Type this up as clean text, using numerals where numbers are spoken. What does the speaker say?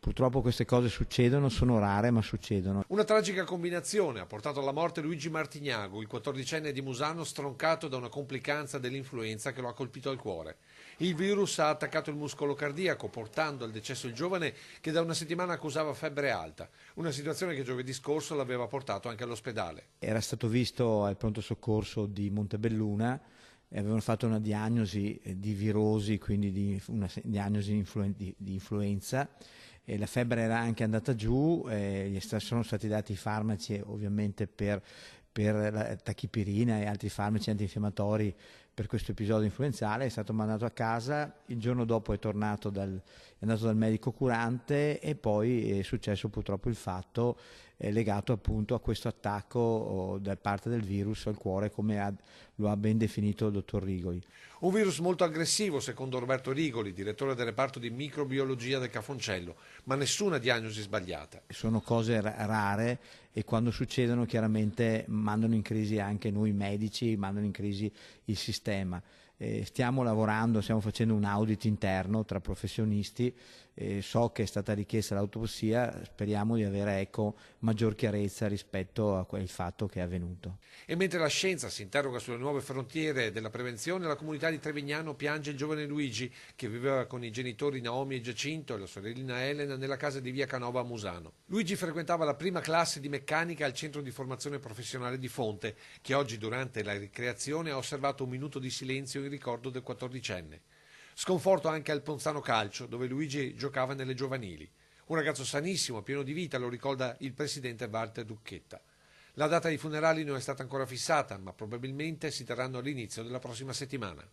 Purtroppo queste cose succedono, sono rare ma succedono. Una tragica combinazione ha portato alla morte Luigi Martignago, il 14enne di Musano stroncato da una complicanza dell'influenza che lo ha colpito al cuore. Il virus ha attaccato il muscolo cardiaco, portando al decesso il giovane che da una settimana accusava febbre alta, una situazione che giovedì scorso l'aveva portato anche all'ospedale. Era stato visto al pronto soccorso di Montebelluna e avevano fatto una diagnosi di virosi, quindi una diagnosi di influenza. E la febbre era anche andata giù, gli sono stati dati i farmaci ovviamente per la tachipirina e altri farmaci antinfiammatori per questo episodio influenzale. È stato mandato a casa, il giorno dopo è andato dal medico curante e poi è successo purtroppo il fatto legato appunto a questo attacco da parte del virus al cuore, come lo ha ben definito il dottor Rigoli. Un virus molto aggressivo, secondo Roberto Rigoli, direttore del reparto di microbiologia del Cafoncello, ma nessuna diagnosi sbagliata. Sono cose rare e quando succedono chiaramente mandano in crisi anche noi medici, mandano in crisi il sistema. Stiamo lavorando, stiamo facendo un audit interno tra professionisti, so che è stata richiesta l'autopsia, speriamo di avere maggior chiarezza rispetto a quel fatto che è avvenuto. E mentre la scienza si interroga sulle nuove frontiere della prevenzione, la comunità di Trevignano piange il giovane Luigi che viveva con i genitori Naomi e Giacinto e la sorellina Elena nella casa di via Canova a Musano. Luigi frequentava la prima classe di meccanica al centro di formazione professionale di Fonte, che oggi durante la ricreazione ha osservato un minuto di silenzio in ricordo del 14enne. Sconforto anche al Ponzano Calcio, dove Luigi giocava nelle giovanili. Un ragazzo sanissimo, pieno di vita, lo ricorda il presidente Walter Ducchetta. La data dei funerali non è stata ancora fissata, ma probabilmente si terranno all'inizio della prossima settimana.